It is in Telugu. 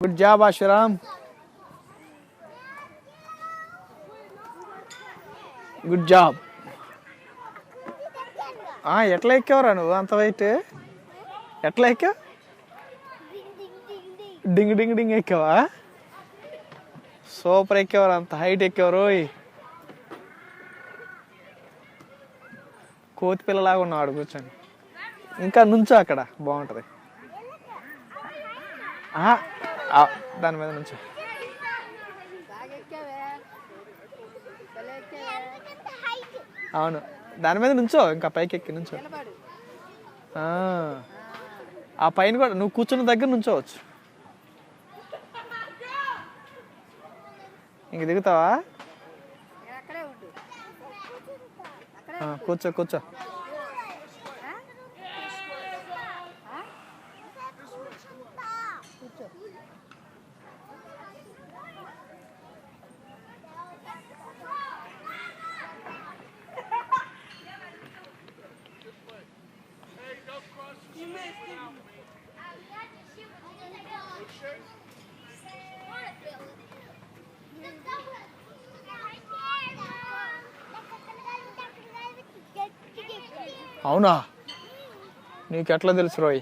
Good job Ashuram. Good job. ఎట్లా ఎక్కావురా నువ్వు అంత వెయిట్? ఎట్లా ఎక్కావు? డింగ్ డింగ్ డింగ్ ఎక్కావా? సూపర్ ఎక్కేవారు, అంత హైట్ ఎక్కేవారు. కోతి పిల్లలాగా ఉన్నవాడు కూర్చొని. ఇంకా నుంచో అక్కడ బాగుంటుంది. దాని మీద నుంచో. అవును, దాని మీద నుంచో, ఇంకా పైకి ఎక్కి నుంచో. ఆ పైన కూడా నువ్వు కూర్చున్న దగ్గర నుంచోవచ్చు. ఇంక దిగుతావా? కూర్చో కూర్చో. అవునా? నీకు ఎట్లా తెలుసు రోయ్?